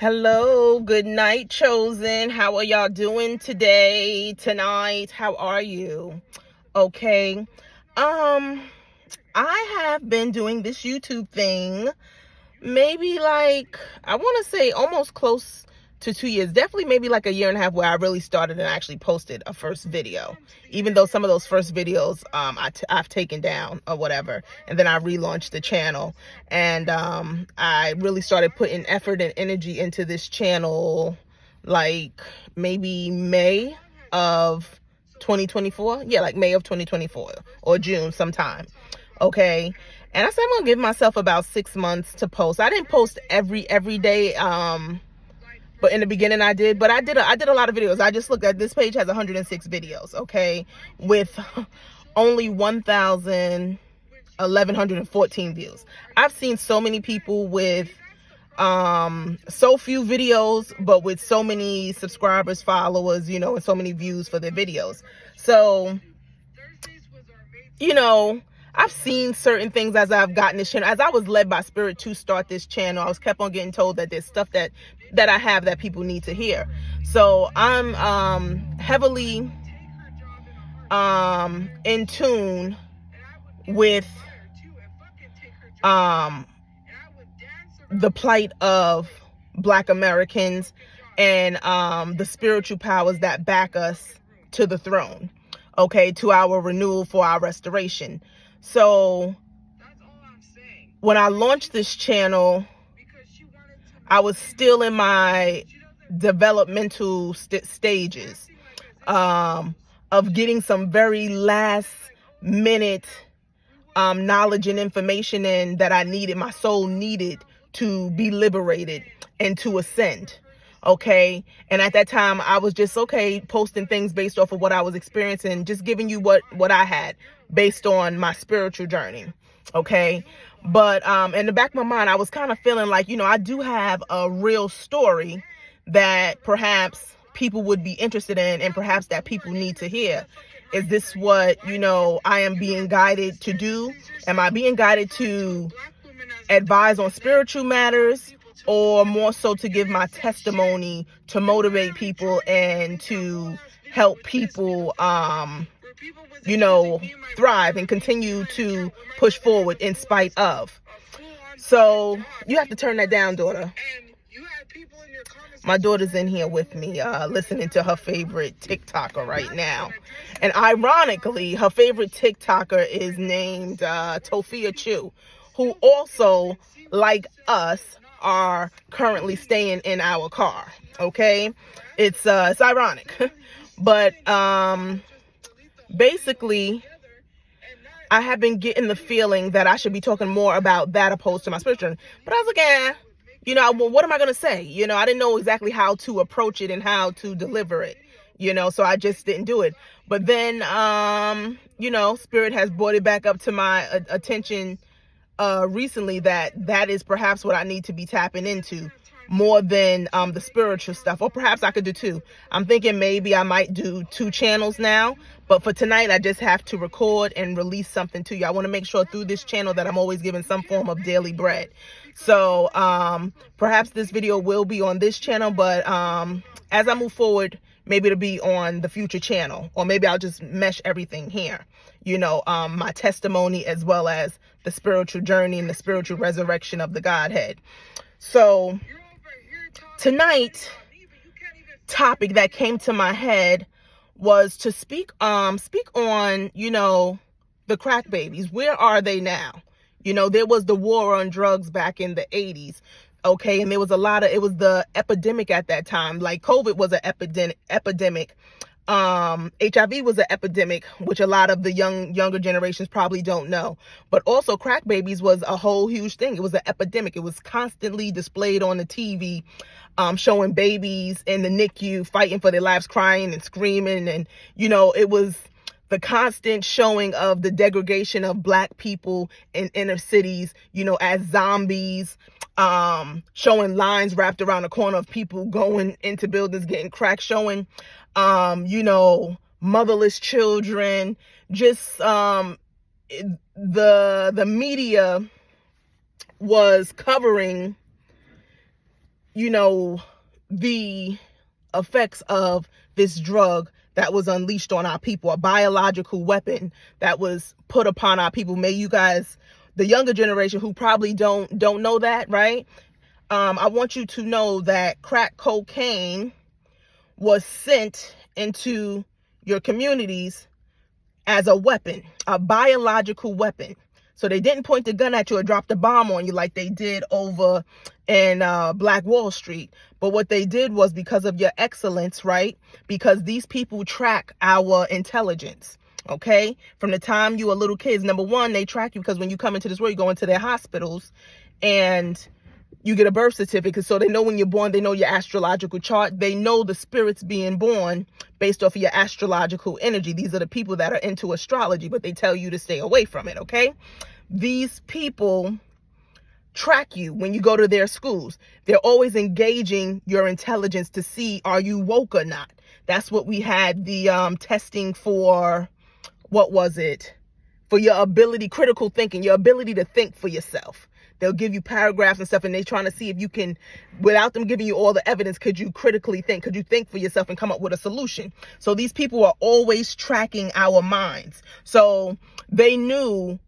Hello, good night, chosen. How are y'all doing today, tonight? How are you? Okay. I have been doing this YouTube thing maybe like, I want to say almost close to 2 years, definitely maybe like a year and a half, where I really started and actually posted a first video, even though some of those first videos I've taken down or whatever, and then I relaunched the channel. And I really started putting effort and energy into this channel like maybe May of 2024. Yeah, like May of 2024 or June sometime. Okay. And I said I'm gonna give myself about 6 months to post. I didn't post every day, but in the beginning I did. But I did a lot of videos. I just looked at this page, has 106 videos, okay, with only 1,114 views. I've seen so many people with so few videos, but with so many subscribers, followers, and so many views for their videos. So, I've seen certain things as I've gotten this channel. As I was led by spirit to start this channel, I was kept on getting told that there's stuff that I have that people need to hear. So I'm heavily in tune with the plight of Black Americans and the spiritual powers that back us to the throne, okay, to our renewal, for our restoration. So when I launched this channel, I was still in my developmental stages of getting some very last minute knowledge and information in that I needed, my soul needed to be liberated and to ascend. Okay. And at that time I was just posting things based off of what I was experiencing, just giving you what I had based on my spiritual journey. Okay. But in the back of my mind, I was kind of feeling like, I do have a real story that perhaps people would be interested in, and perhaps that people need to hear. Is this what, I am being guided to do? Am I being guided to advise on spiritual matters, or more so to give my testimony to motivate people and to help people, thrive and continue to push forward in spite of? So you have to turn that down, daughter. My daughter's in here with me, listening to her favorite TikToker right now. And ironically, her favorite TikToker is named Tofia Chu, who also, like us, are currently staying in our car. Okay, it's ironic, but basically, I have been getting the feeling that I should be talking more about that opposed to my spiritual. But I was like, well, what am I going to say? I didn't know exactly how to approach it and how to deliver it, so I just didn't do it. But then, Spirit has brought it back up to my attention recently that is perhaps what I need to be tapping into more than the spiritual stuff. Or perhaps I could do two. I'm thinking maybe I might do 2 channels now, but for tonight I just have to record and release something to you. I want to make sure through this channel that I'm always giving some form of daily bread. So perhaps this video will be on this channel, but as I move forward, maybe it'll be on the future channel, or maybe I'll just mesh everything here, my testimony as well as the spiritual journey and the spiritual resurrection of the Godhead. So tonight topic that came to my head was to speak on, the crack babies. Where are they now? There was the war on drugs back in the 80's. Okay. And there was it was the epidemic at that time. Like COVID was an epidemic. HIV was an epidemic, which a lot of the younger generations probably don't know. But also crack babies was a whole huge thing. It was an epidemic. It was constantly displayed on the TV, showing babies in the NICU fighting for their lives, crying and screaming. And, it was the constant showing of the degradation of Black people in inner cities, as zombies, showing lines wrapped around the corner of people going into buildings, getting crack, showing, motherless children. Just the media was covering you know, the effects of this drug that was unleashed on our people, a biological weapon that was put upon our people. May you guys, the younger generation who probably don't know that, right? I want you to know that crack cocaine was sent into your communities as a weapon, a biological weapon. So they didn't point the gun at you or drop the bomb on you like they did over in Black Wall Street. But what they did was, because of your excellence, right? Because these people track our intelligence, okay? From the time you were little kids, number one, they track you because when you come into this world, you go into their hospitals and you get a birth certificate. So they know when you're born, they know your astrological chart. They know the spirits being born based off of your astrological energy. These are the people that are into astrology, but they tell you to stay away from it, okay? These people track you when you go to their schools. They're always engaging your intelligence to see, are you woke or not? That's what we had the testing for. What was it? For your ability, critical thinking, your ability to think for yourself. They'll give you paragraphs and stuff, and they're trying to see if you can, without them giving you all the evidence, could you critically think? Could you think for yourself and come up with a solution? So these people are always tracking our minds. So they knew,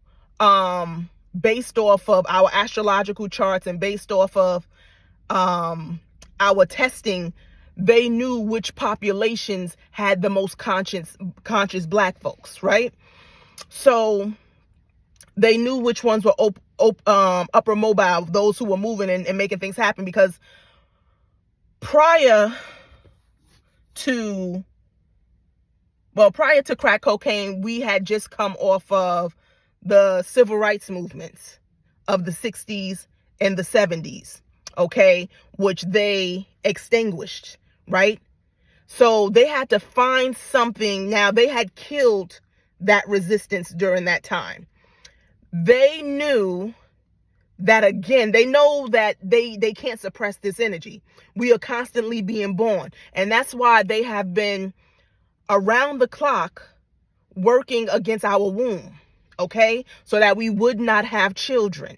based off of our astrological charts and based off of our testing, they knew which populations had the most conscious Black folks, right? So they knew which ones were upper mobile, those who were moving and making things happen, because prior to crack cocaine, we had just come off of the civil rights movements of the 60s and the 70s, okay, which they extinguished, right? So they had to find something. Now, they had killed that resistance during that time. They knew that, again, they know that they can't suppress this energy. We are constantly being born. And that's why they have been around the clock working against our womb, okay? So that we would not have children,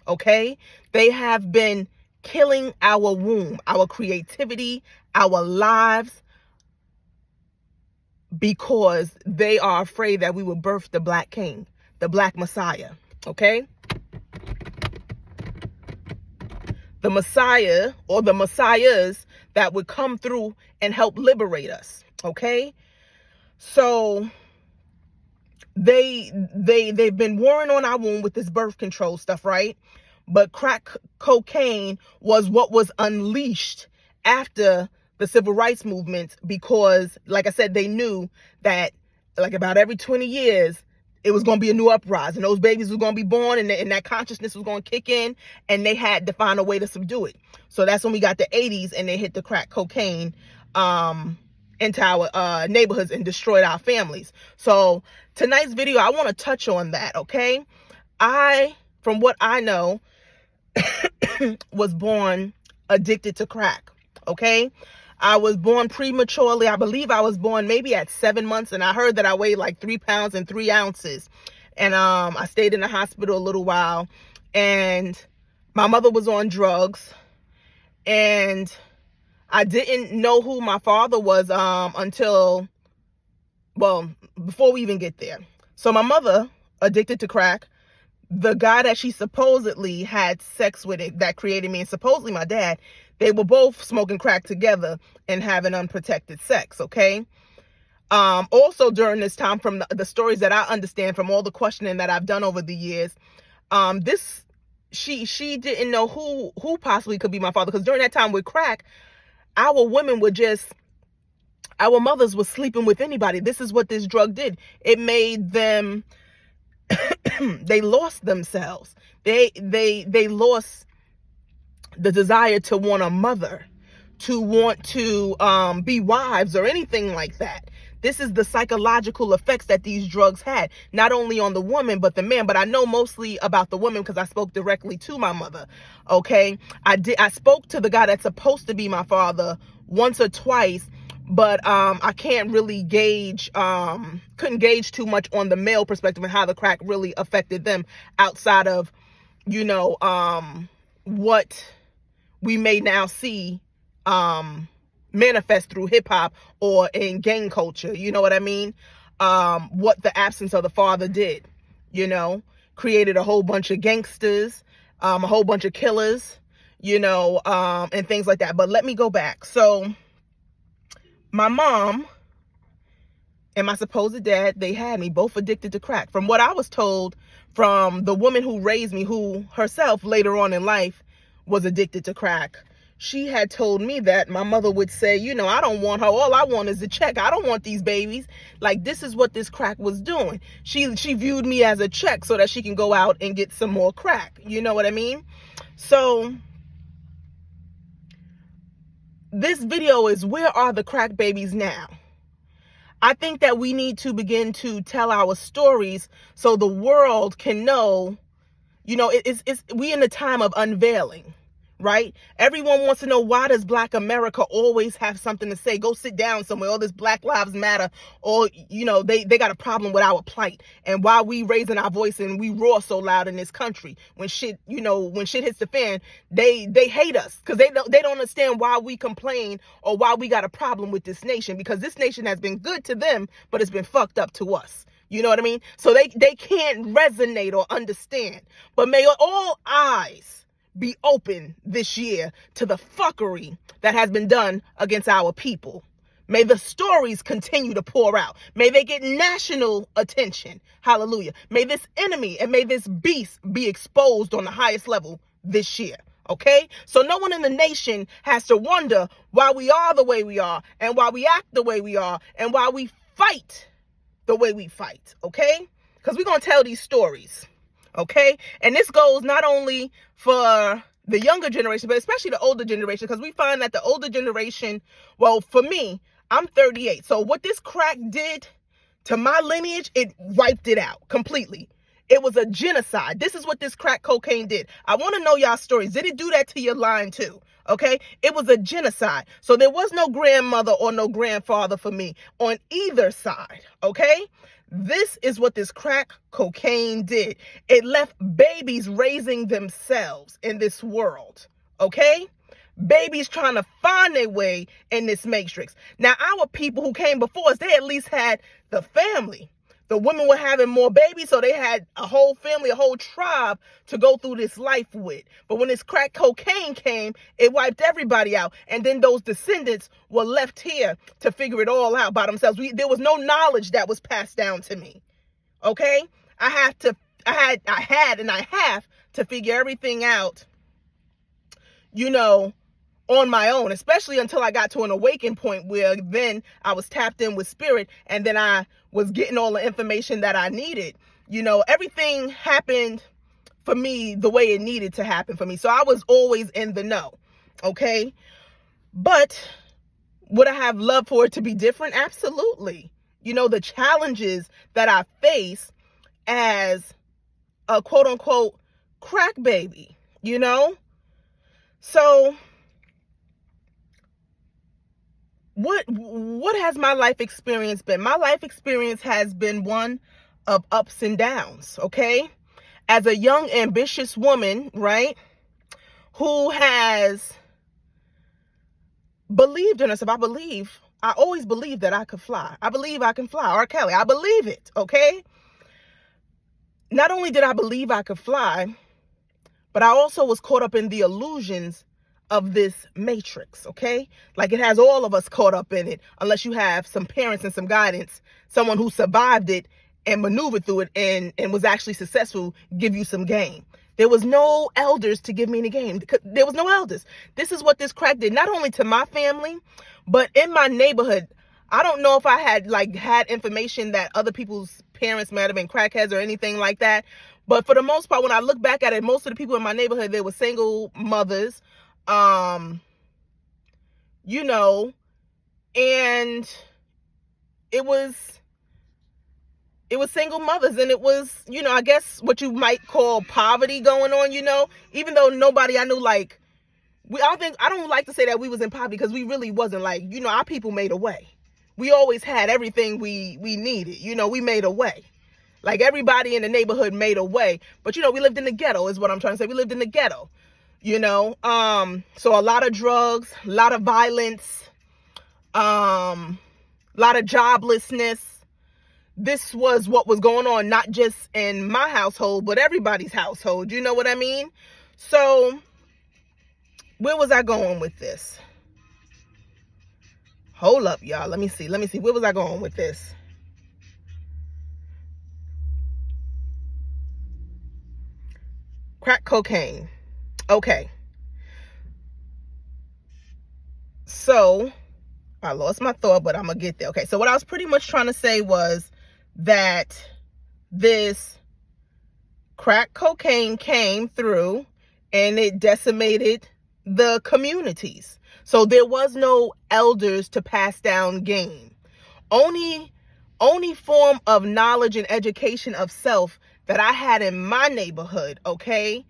okay? They have been killing our womb, our creativity, our lives, because they are afraid that we will birth the Black king, the Black Messiah, okay? The Messiah, or the Messiahs that would come through and help liberate us, okay? So they've been warring on our womb with this birth control stuff, right? But crack cocaine was what was unleashed after the civil rights movement, because, like I said, they knew that like about every 20 years, it was going to be a new uprising. Those babies were going to be born, and that consciousness was going to kick in, and they had to find a way to subdue it. So that's when we got the 80's, and they hit the crack cocaine into our neighborhoods and destroyed our families. So tonight's video, I want to touch on that, okay? From what I know, was born addicted to crack, okay? I was born prematurely. I believe I was born maybe at 7 months, and I heard that I weighed like 3 pounds and 3 ounces. And I stayed in the hospital a little while, and my mother was on drugs, and I didn't know who my father was until, well, before we even get there. So my mother, addicted to crack, the guy that she supposedly had sex with, that created me, and supposedly my dad, they were both smoking crack together and having unprotected sex, okay? Also during this time, from the stories that I understand from all the questioning that I've done over the years, she didn't know who possibly could be my father, because during that time with crack, our women were just, our mothers were sleeping with anybody. This is what this drug did. It made them, they lost themselves. They lost the desire to want a mother, to want to be wives or anything like that. This is the psychological effects that these drugs had, not only on the woman, but the man. But I know mostly about the woman because I spoke directly to my mother, okay? I spoke to the guy that's supposed to be my father once or twice, but I can't really gauge, couldn't gauge too much on the male perspective and how the crack really affected them outside of, you know, what we may now see manifest through hip hop or in gang culture. You know what I mean? What the absence of the father did, created a whole bunch of gangsters, a whole bunch of killers, and things like that. But let me go back. So my mom and my supposed dad, they had me both addicted to crack. From what I was told from the woman who raised me, who herself later on in life was addicted to crack, she had told me that my mother would say, I don't want her. All I want is a check. I don't want these babies. Like, this is what this crack was doing. She viewed me as a check so that she can go out and get some more crack. You know what I mean? So this video is, where are the crack babies now? I think that we need to begin to tell our stories so the world can know, we in the time of unveiling, right? Everyone wants to know, why does Black America always have something to say? Go sit down somewhere. All this Black Lives Matter, or, they got a problem with our plight. And why we raising our voice and we roar so loud in this country, when shit hits the fan, they hate us because they don't understand why we complain or why we got a problem with this nation, because this nation has been good to them, but it's been fucked up to us. You know what I mean? So they can't resonate or understand. But may all eyes be open this year to the fuckery that has been done against our people. May the stories continue to pour out. May they get national attention. Hallelujah. May this enemy and may this beast be exposed on the highest level this year. Okay? So no one in the nation has to wonder why we are the way we are, and why we act the way we are, and why we fight the way we fight. Okay? Because we're going to tell these stories. Okay? And this goes not only for the younger generation, but especially the older generation, because we find that the older generation, well, for me, I'm 38. So what this crack did to my lineage, it wiped it out completely. It was a genocide. This is what this crack cocaine did. I want to know y'all stories. Did it do that to your line too? Okay? It was a genocide. So there was no grandmother or no grandfather for me on either side. Okay? This is what this crack cocaine did. It left babies raising themselves in this world. Okay? Babies trying to find their way in this matrix. Now, our people who came before us, they at least had the family. The women were having more babies, so they had a whole family, a whole tribe to go through this life with. But when this crack cocaine came, it wiped everybody out. And then those descendants were left here to figure it all out by themselves. There was no knowledge that was passed down to me. Okay? I had and I have to figure everything out, on my own, especially until I got to an awakening point where then I was tapped in with spirit, and then I was getting all the information that I needed. Everything happened for me the way it needed to happen for me. So I was always in the know. Okay. But would I have loved for it to be different? Absolutely. The challenges that I face as a quote unquote crack baby, So what has my life experience been? My life experience has been one of ups and downs, okay? As a young, ambitious woman, right, who has believed in herself. I always believed that I could fly. I believe I can fly. R. Kelly, I believe it, okay? Not only did I believe I could fly, but I also was caught up in the illusions of this matrix, okay? Like, it has all of us caught up in it, unless you have some parents and some guidance, someone who survived it and maneuvered through it and was actually successful, give you some game. There was no elders to give me any game. There was no elders. This is what this crack did, not only to my family, but in my neighborhood. I don't know if I had information that other people's parents might have been crackheads or anything like that. But for the most part, when I look back at it, most of the people in my neighborhood, they were single mothers, and it was single mothers, and it was, I guess what you might call poverty going on, even though nobody I knew, I don't like to say that we was in poverty, because we really wasn't. Our people made a way. We always had everything we needed. We made a way. Like, everybody in the neighborhood made a way. But, we lived in the ghetto is what I'm trying to say. We lived in the ghetto. you know. So a lot of drugs, a lot of violence, a lot of joblessness. This was what was going on, not just in my household, but everybody's household. You know what I mean? So where was I going with this? Hold up, y'all. Let me see. Where was I going with this? Crack cocaine. Okay. So I lost my thought, but I'm going to get there. Okay. So what I was pretty much trying to say was that this crack cocaine came through and it decimated the communities. So there was no elders to pass down game. Only form of knowledge and education of self that I had in my neighborhood, okay,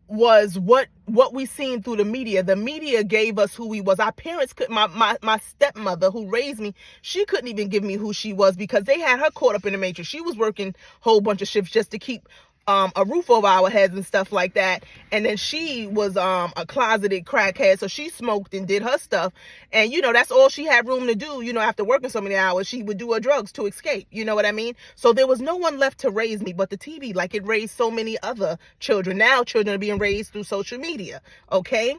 was what we seen through the media. The media gave us who we was. Our parents could, my stepmother who raised me, she couldn't even give me who she was because they had her caught up in the matrix. She was working a whole bunch of shifts just to keep a roof over our heads and stuff like that. And then she was a closeted crackhead, so she smoked and did her stuff. And you know, that's all she had room to do. You know, after working so many hours, she would do her drugs to escape. You know what I mean? So there was no one left to raise me but the TV, like it raised so many other children. Now children are being raised through social media. Okay.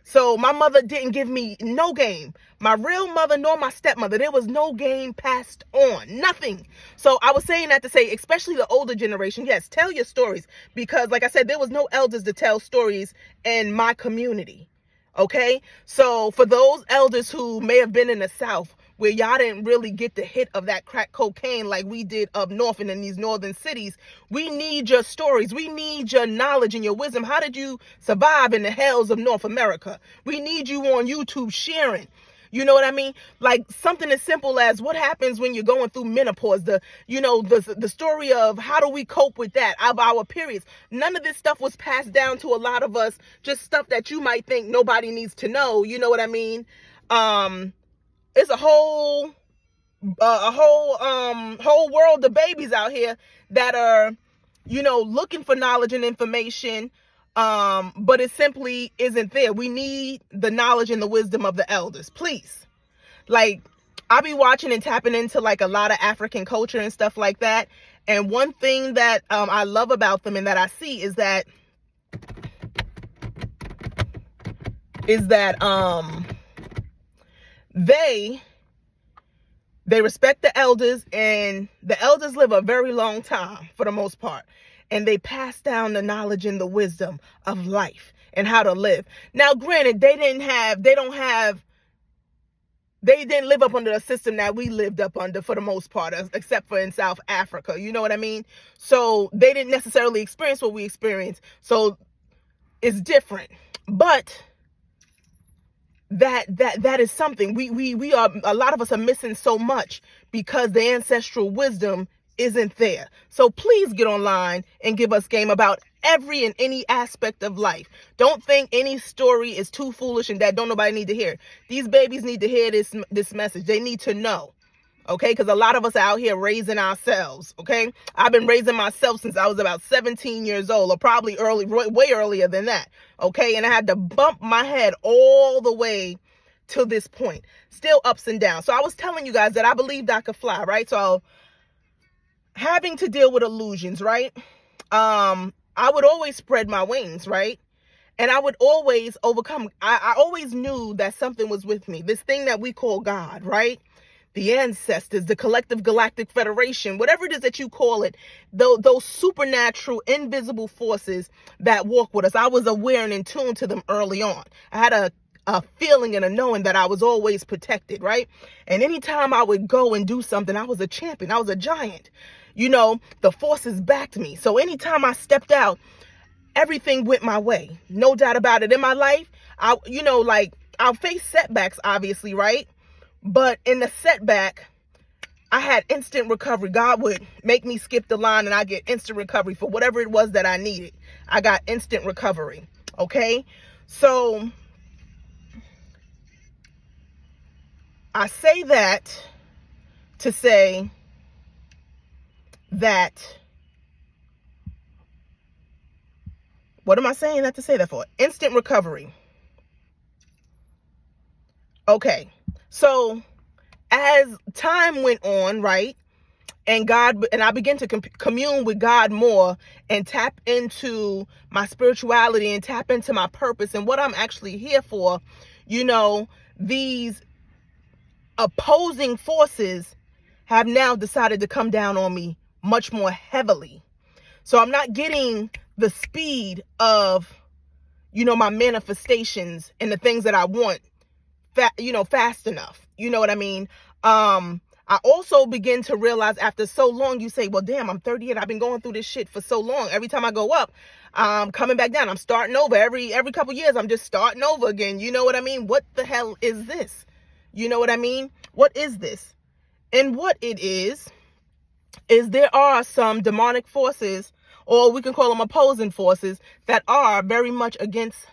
So my mother didn't give me no game. My real mother nor my stepmother. There was no game passed on. Nothing. So I was saying that to say, especially the older generation, yes, tell your stories. Because like I said, there was no elders to tell stories in my community. Okay? So for those elders who may have been in the South, where y'all didn't really get the hit of that crack cocaine like we did up north and in these northern cities, we need your stories. We need your knowledge and your wisdom. How did you survive in the hells of North America? We need you on YouTube sharing. You know what I mean? Like something as simple as what happens when you're going through menopause, the story of how do we cope with that, of our periods. None of this stuff was passed down to a lot of us, just stuff that you might think nobody needs to know. You know what I mean? It's a whole world of babies out here that are, you know, looking for knowledge and information, but it simply isn't there. We need the knowledge and the wisdom of the elders, please. Like, I be watching and tapping into like a lot of African culture and stuff like that, and one thing that I love about them and that I see is that they respect the elders, and the elders live a very long time for the most part, and they pass down the knowledge and the wisdom of life and how to live. Now granted, they didn't live up under the system that we lived up under for the most part, except for in South Africa. You know what I mean? So they didn't necessarily experience what we experienced, so it's different. But that is something we are, a lot of us are missing so much because the ancestral wisdom isn't there. So please get online and give us game about every and any aspect of life. Don't think any story is too foolish and that don't nobody need to hear. These babies need to hear this message. They need to know. Okay, because a lot of us are out here raising ourselves. Okay, I've been raising myself since I was about 17 years old, or probably way earlier than that. Okay, and I had to bump my head all the way to this point, still ups and downs. So I was telling you guys that I believed I could fly, right? So having to deal with illusions, right? I would always spread my wings, right? And I would always overcome. I always knew that something was with me, this thing that we call God, right? The ancestors, the collective galactic federation, whatever it is that you call it, those supernatural, invisible forces that walk with us. I was aware and in tune to them early on. I had a feeling and a knowing that I was always protected, right? And anytime I would go and do something, I was a champion. I was a giant. You know, the forces backed me. So anytime I stepped out, everything went my way. No doubt about it. In my life, I'll face setbacks, obviously, right? But in the setback, I had instant recovery. God would make me skip the line and I get instant recovery for whatever it was that I needed. I got instant recovery. Okay? So I say that to say that What am I saying that to say that for? Instant recovery. Okay. So as time went on, right? And I began to commune with God more and tap into my spirituality and tap into my purpose and what I'm actually here for. These opposing forces have now decided to come down on me much more heavily. So I'm not getting the speed of, my manifestations and the things that I want, fast enough. You know what I mean? I also begin to realize after so long, you say, well, damn, I'm 38. I've been going through this shit for so long. Every time I go up, I'm coming back down. I'm starting over every couple years. I'm just starting over again. You know what I mean? What the hell is this? You know what I mean? What is this? And what it is there are some demonic forces, or we can call them opposing forces, that are very much against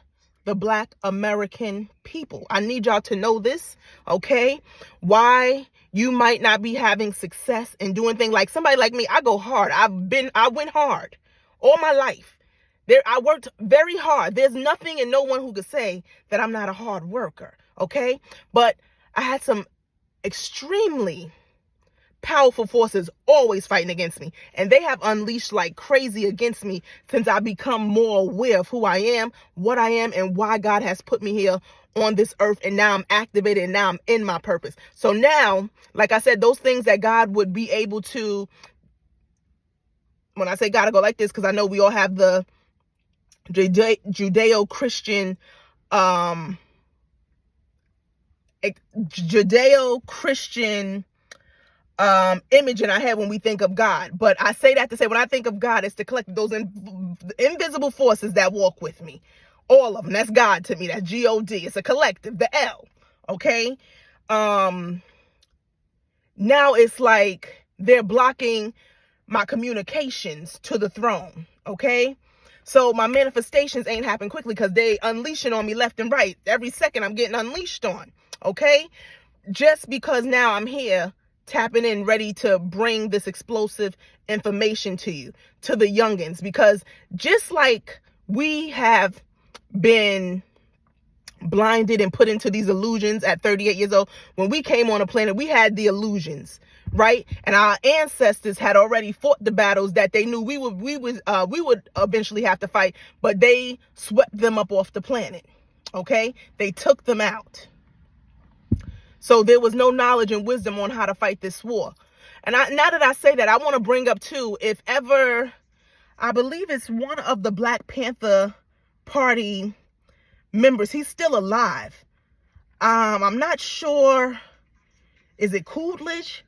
the Black American people. I need y'all to know this, okay? Why you might not be having success in doing things. Like somebody like me, I go hard. I went hard all my life. I worked very hard. There's nothing and no one who could say that I'm not a hard worker, okay? But I had some extremely powerful forces always fighting against me, and they have unleashed like crazy against me since I become more aware of who I am, what I am, and why God has put me here on this earth. And now I'm activated, and now I'm in my purpose. So now, like I said, those things that God would be able to, when I say gotta go like this, because I know we all have the Judeo-Christian image in our head when we think of God. But I say that to say, when I think of God, it's to collect those invisible forces that walk with me. All of them. That's God to me. That's God. It's a collective. The L. Okay. Now it's like they're blocking my communications to the throne. Okay. So my manifestations ain't happen quickly because they unleashing on me left and right. Every second I'm getting unleashed on. Okay. Just because now I'm here tapping in, ready to bring this explosive information to you, to the youngins, because just like we have been blinded and put into these illusions at 38 years old, when we came on a planet, we had the illusions, right? And our ancestors had already fought the battles that they knew we would eventually have to fight, but they swept them up off the planet. Okay, they took them out. So there was no knowledge and wisdom on how to fight this war. And now that I say that, I want to bring up too, if ever, I believe it's one of the Black Panther Party members. He's still alive. I'm not sure. Is it Coolidge?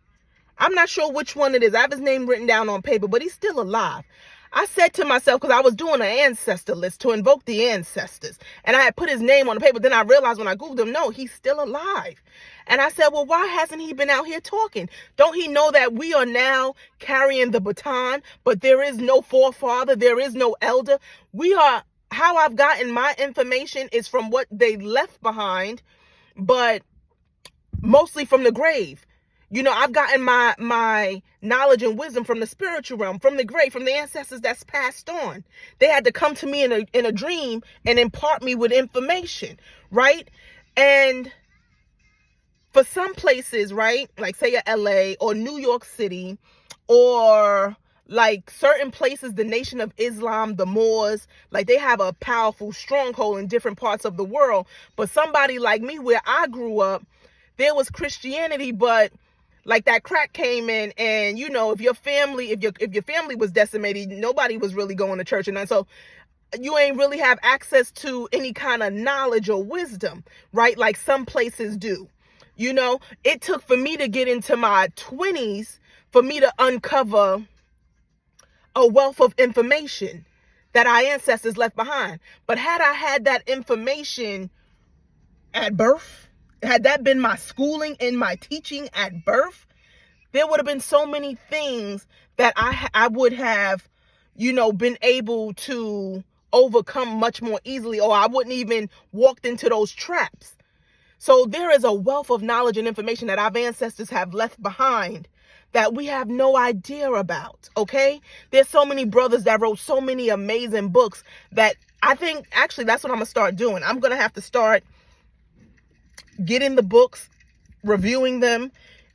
I'm not sure which one it is. I have his name written down on paper, but he's still alive. I said to myself, because I was doing an ancestor list to invoke the ancestors, and I had put his name on the paper. Then I realized when I Googled him, no, he's still alive. And I said, well, why hasn't he been out here talking? Don't he know that we are now carrying the baton, but there is no forefather, there is no elder? How I've gotten my information is from what they left behind, but mostly from the grave. I've gotten my knowledge and wisdom from the spiritual realm, from the grave, from the ancestors that's passed on. They had to come to me in a dream and impart me with information, right? And for some places, right, like say a LA or New York City, or like certain places, the Nation of Islam, the Moors, like they have a powerful stronghold in different parts of the world. But somebody like me, where I grew up, there was Christianity, but like that crack came in, and if your family was decimated, nobody was really going to church, and so you ain't really have access to any kind of knowledge or wisdom, right? Like some places do. It took for me to get into my 20s for me to uncover a wealth of information that our ancestors left behind. But had I had that information at birth, had that been my schooling and my teaching at birth, there would have been so many things that I would have, been able to overcome much more easily, or I wouldn't even walked into those traps. So there is a wealth of knowledge and information that our ancestors have left behind that we have no idea about, okay? There's so many brothers that wrote so many amazing books that I think actually that's what I'm going to start doing. I'm going to have to start getting the books, reviewing them,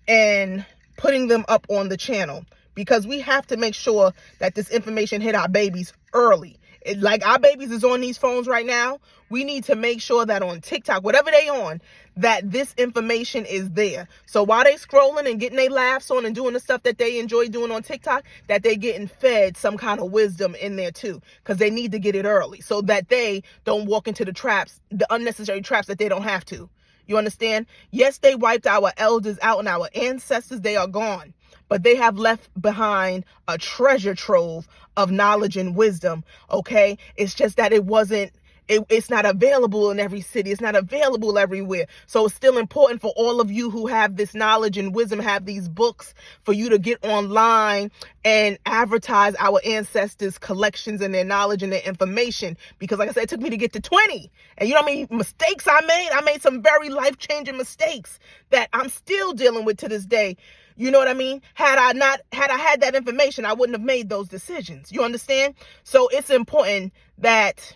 and putting them up on the channel, because we have to make sure that this information hit our babies early. Like our babies is on these phones right now. We need to make sure that on TikTok, whatever they on, that this information is there. So while they scrolling and getting their laughs on and doing the stuff that they enjoy doing on TikTok, that they getting fed some kind of wisdom in there too, because they need to get it early so that they don't walk into the traps, the unnecessary traps that they don't have to. You understand? Yes, they wiped our elders out and our ancestors. They are gone. But they have left behind a treasure trove of knowledge and wisdom, okay? It's just that it's not available in every city. It's not available everywhere. So it's still important for all of you who have this knowledge and wisdom, have these books, for you to get online and advertise our ancestors' collections and their knowledge and their information. Because like I said, it took me to get to 20. And you know how many mistakes I made? I made some very life-changing mistakes that I'm still dealing with to this day. You know what I mean? Had I had that information, I wouldn't have made those decisions. You understand? So it's important that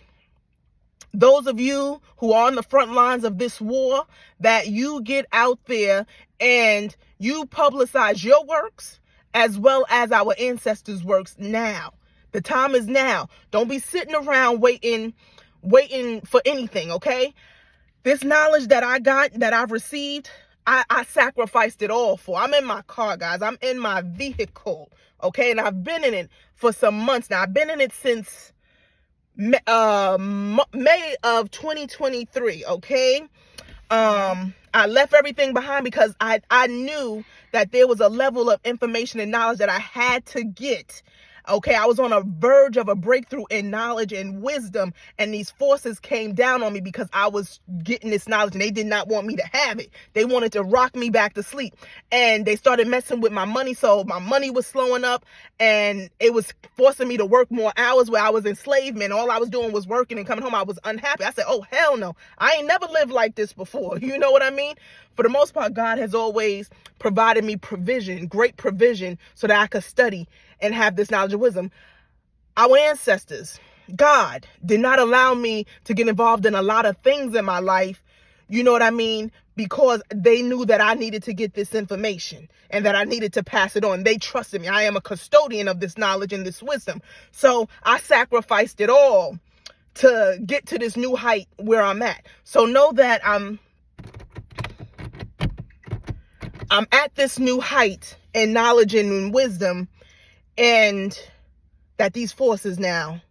those of you who are on the front lines of this war, that you get out there and you publicize your works as well as our ancestors' works now. The time is now. Don't be sitting around waiting for anything, okay? This knowledge that I got, that I've received, I sacrificed it all for. I'm in my car, guys. I'm in my vehicle, okay? And I've been in it for some months now. I've been in it since May of 2023, okay? I left everything behind because I knew that there was a level of information and knowledge that I had to get. Okay, I was on a verge of a breakthrough in knowledge and wisdom, and these forces came down on me because I was getting this knowledge and they did not want me to have it. They wanted to rock me back to sleep, and they started messing with my money. So my money was slowing up, and it was forcing me to work more hours where I was enslavement. All I was doing was working and coming home. I was unhappy. I said, oh, hell no. I ain't never lived like this before. You know what I mean? For the most part, God has always provided me provision, great provision, so that I could study and have this knowledge and wisdom. Our ancestors, God, did not allow me to get involved in a lot of things in my life, you know what I mean, because they knew that I needed to get this information and that I needed to pass it on. They trusted me. I am a custodian of this knowledge and this wisdom. So I sacrificed it all to get to this new height where I'm at. So know that I'm at this new height in knowledge and in wisdom, and that these forces now,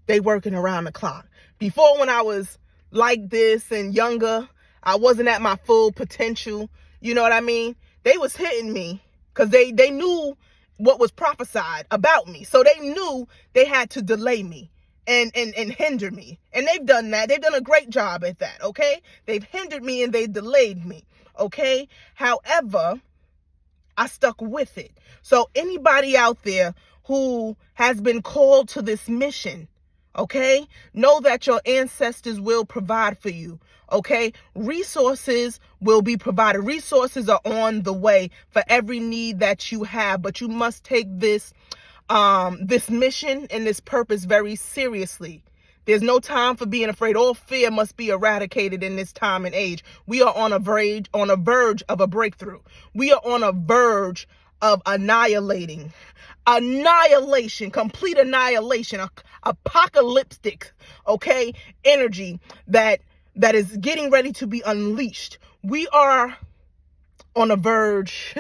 they working around the clock. Before, when I was like this and younger, I wasn't at my full potential. You know what I mean? They was hitting me because they knew what was prophesied about me. So they knew they had to delay me and hinder me. And they've done that. They've done a great job at that, okay? They've hindered me and they delayed me, okay? However, I stuck with it. So anybody out there who has been called to this mission, okay, know that your ancestors will provide for you, okay? Resources will be provided. Resources are on the way for every need that you have, but you must take this mission and this purpose very seriously. There's no time for being afraid. All fear must be eradicated in this time and age. We are on a verge of a breakthrough. We are on a verge of annihilation, complete annihilation, apocalyptic, okay, energy that is getting ready to be unleashed. We are on a verge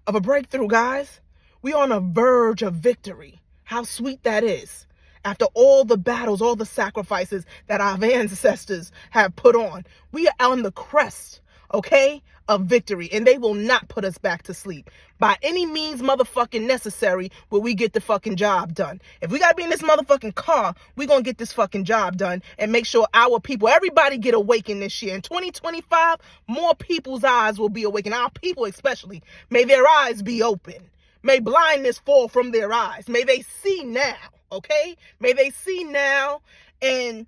of a breakthrough, guys. We are on a verge of victory. How sweet that is. After all the battles, all the sacrifices that our ancestors have put on, we are on the crest, okay, of victory, and they will not put us back to sleep. By any means motherfucking necessary will we get the fucking job done. If we gotta be in this motherfucking car, we gonna get this fucking job done and make sure our people, everybody get awakened this year. In 2025, more people's eyes will be awakened. Our people especially, may their eyes be open. May blindness fall from their eyes. May they see now. Okay, may they see now and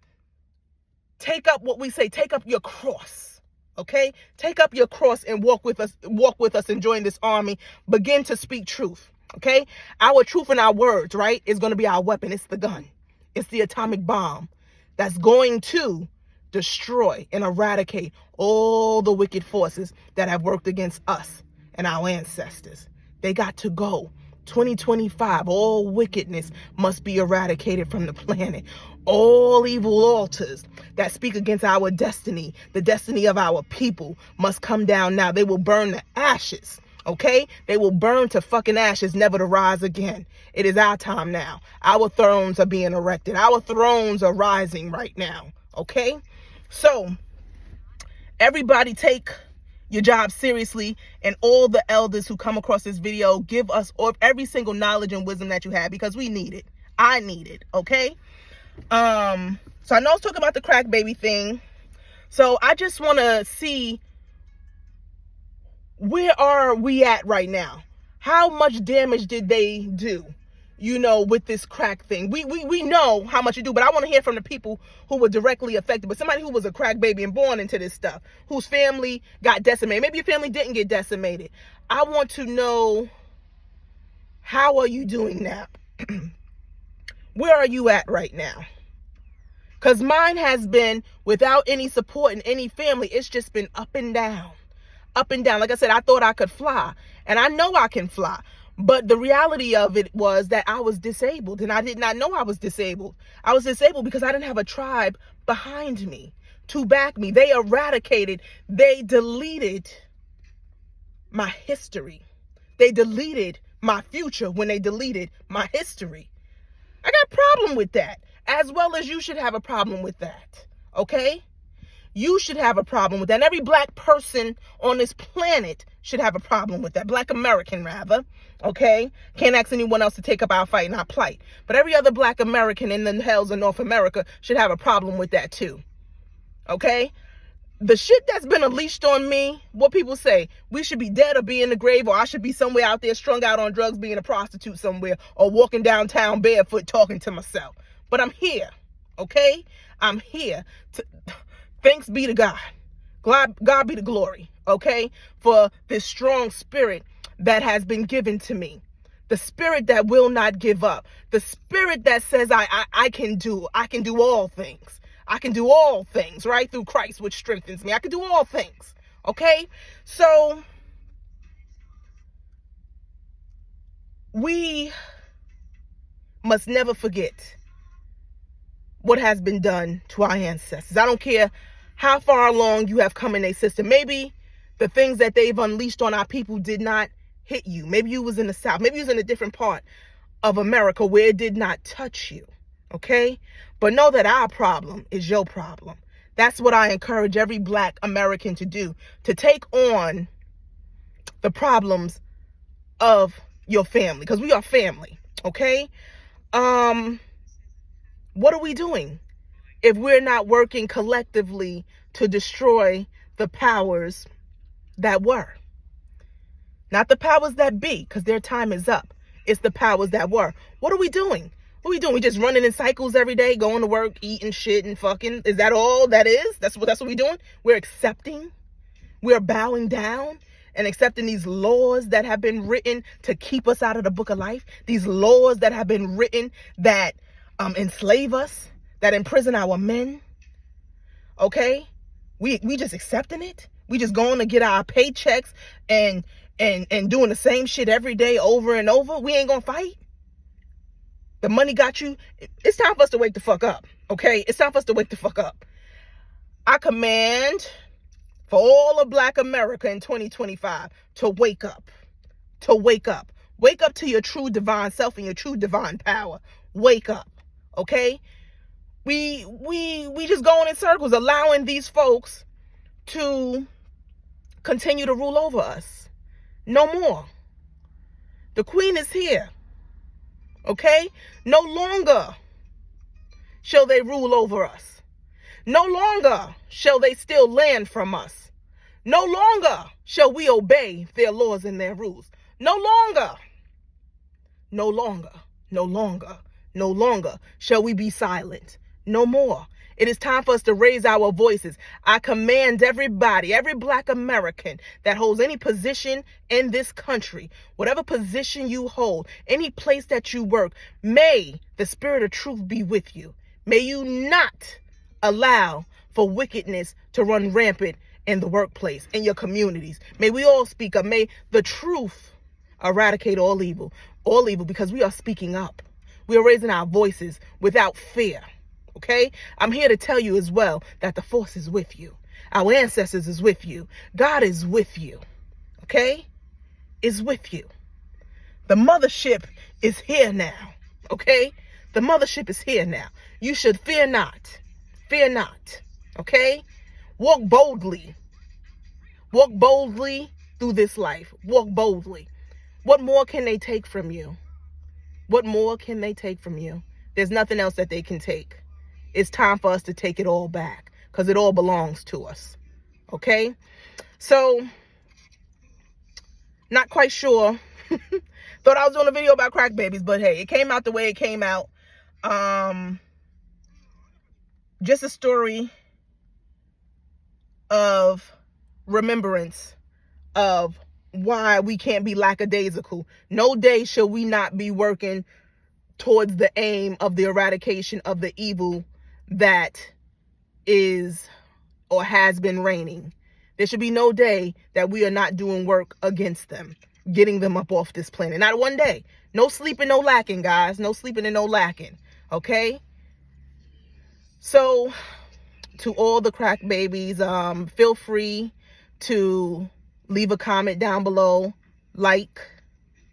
take up what we say, take up your cross. Okay, take up your cross and walk with us and join this army. Begin to speak truth. Okay, our truth and our words, right, is going to be our weapon. It's the gun. It's the atomic bomb. that's going to destroy and eradicate all the wicked forces that have worked against us and our ancestors. They got to go. 2025, all wickedness must be eradicated from the planet. All evil altars that speak against our destiny, the destiny of our people, must come down now. They will burn to ashes. Okay? They will burn to fucking ashes, never to rise again. It is our time now. Our thrones are being erected. Our thrones are rising right now. Okay? So, everybody take your job seriously, and all the elders who come across this video, give us every single knowledge and wisdom that you have, because we need it. I need it. Okay? So I know I was talking about the crack baby thing. So I just want to see, where are we at right now? How much damage did they do, with this crack thing? We know how much you do, but I want to hear from the people who were directly affected. But somebody who was a crack baby and born into this stuff, whose family got decimated. Maybe your family didn't get decimated. I want to know, how are you doing now? Where are you at right now? Because mine has been without any support in any family. It's just been up and down. Up and down. Like I said, I thought I could fly. And I know I can fly. But the reality of it was that I was disabled. And I did not know I was disabled. I was disabled because I didn't have a tribe behind me to back me. They eradicated. They deleted my history. They deleted my future when they deleted my history. I got a problem with that. As well as you should have a problem with that. Okay? You should have a problem with that. And every black person on this planet should have a problem with that. Black American, rather. Okay? Can't ask anyone else to take up our fight and our plight. But every other black American in the hells of North America should have a problem with that too. Okay? The shit that's been unleashed on me, what people say, we should be dead or be in the grave, or I should be somewhere out there strung out on drugs being a prostitute somewhere, or walking downtown barefoot talking to myself. But I'm here, okay? I'm here. Thanks be to God. God be the glory, okay? For this strong spirit that has been given to me. The spirit that will not give up. The spirit that says I can do all things. I can do all things, right? Through Christ, which strengthens me. I can do all things, okay? So, we must never forget what has been done to our ancestors. I don't care how far along you have come in a system. Maybe the things that they've unleashed on our people did not hit you. Maybe you was in the South. Maybe you was in a different part of America where it did not touch you. Okay? But know that our problem is your problem. That's what I encourage every black American to do. To take on the problems of your family. Because we are family. Okay? What are we doing if we're not working collectively to destroy the powers that were? Not the powers that be, because their time is up. It's the powers that were. What are we doing? What are we doing? We just running in cycles every day, going to work, eating shit and fucking. Is that all that is? That's what we're doing? We're accepting. We're bowing down and accepting these laws that have been written to keep us out of the book of life. These laws that have been written that enslave us, that imprison our men. Okay? We just accepting it. We just going to get our paychecks and doing the same shit every day over and over. We ain't gonna fight. The money got you. It's time for us to wake the fuck up. Okay? It's time for us to wake the fuck up. I command for all of black America in 2025 to wake up. To wake up. Wake up to your true divine self and your true divine power. Wake up. Okay? We just going in circles, allowing these folks to continue to rule over us. No more. The queen is here. Okay? No longer shall they rule over us. No longer shall they steal land from us. No longer shall we obey their laws and their rules. No longer shall we be silent. No more. It is time for us to raise our voices. I command everybody, every black American that holds any position in this country, whatever position you hold, any place that you work, may the spirit of truth be with you. May you not allow for wickedness to run rampant in the workplace, in your communities. May we all speak up. May the truth eradicate all evil, because we are speaking up. We are raising our voices without fear. Okay? I'm here to tell you as well that the force is with you. Our ancestors is with you. God is with you. Okay? Is with you. The mothership is here now. Okay? The mothership is here now. You should fear not. Fear not. Okay? Walk boldly. Walk boldly through this life. Walk boldly. What more can they take from you? What more can they take from you? There's nothing else that they can take. It's time for us to take it all back, because it all belongs to us. Okay? So, not quite sure. Thought I was doing a video about crack babies, but hey, it came out the way it came out. Just a story of remembrance of why we can't be lackadaisical. No day shall we not be working towards the aim of the eradication of the evil that is or has been reigning. There should be no day that we are not doing work against them, getting them up off this planet. Not one day. No sleeping, no lacking, guys. No sleeping and no lacking. Okay? So, to all the crack babies, feel free to leave a comment down below. Like,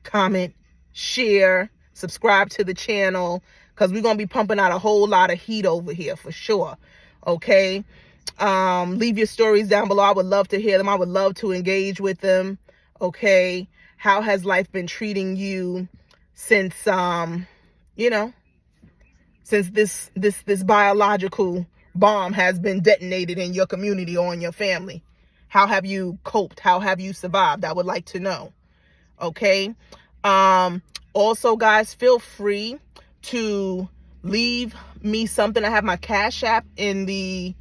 comment, share, subscribe to the channel, because we're going to be pumping out a whole lot of heat over here for sure. Okay? Leave your stories down below. I would love to hear them. I would love to engage with them. Okay? How has life been treating you since, since this biological bomb has been detonated in your community or in your family? How have you coped? How have you survived? I would like to know. Okay? Also, guys, feel free to leave me something. I have my Cash App in the,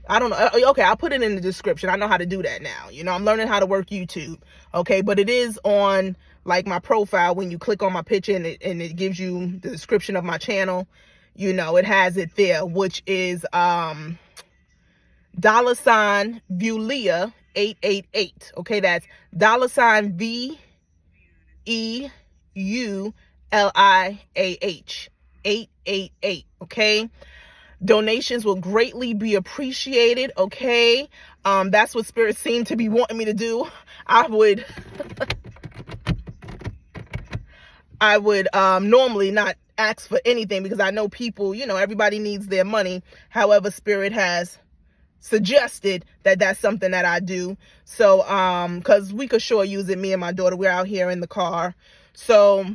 I don't know. Okay, I'll put it in the description. I know how to do that now. I'm learning how to work YouTube. Okay, but it is on like my profile. When you click on my picture and it gives you the description of my channel, it has it there, which is $Vulia 888. Okay, that's $VEULIAH 888. Okay, donations will greatly be appreciated. Okay, that's what Spirit seemed to be wanting me to do. I would normally not ask for anything, because I know people, everybody needs their money. However, Spirit has suggested that that's something that I do. So, because we could sure use it, me and my daughter. We're out here in the car. So,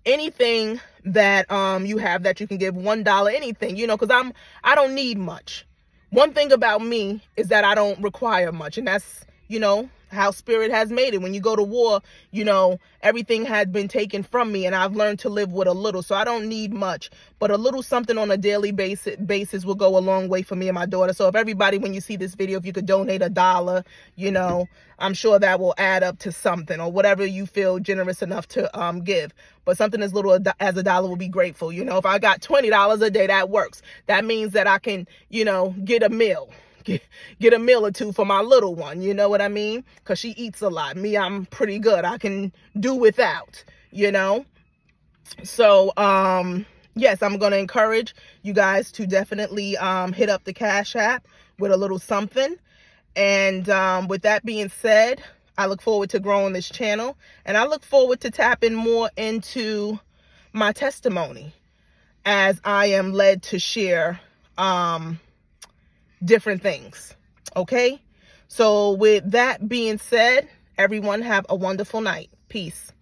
anything that you have that you can give, $1, anything, because I don't need much. One thing about me is that I don't require much, and that's how Spirit has made it. When you go to war, everything had been taken from me, and I've learned to live with a little. So I don't need much, but a little something on a daily basis will go a long way for me and my daughter. So if everybody, when you see this video, if you could donate $1, I'm sure that will add up to something, or whatever you feel generous enough to give. But something as little as $1 will be grateful. If I got $20 a day, that works. That means that I can, get a meal. Get a meal or two for my little one, you know what I mean? Because she eats a lot. Me, I'm pretty good. I can do without, So, yes, I'm going to encourage you guys to definitely hit up the Cash App with a little something. And with that being said, I look forward to growing this channel. And I look forward to tapping more into my testimony as I am led to share different things. Okay? So with that being said, everyone have a wonderful night. Peace.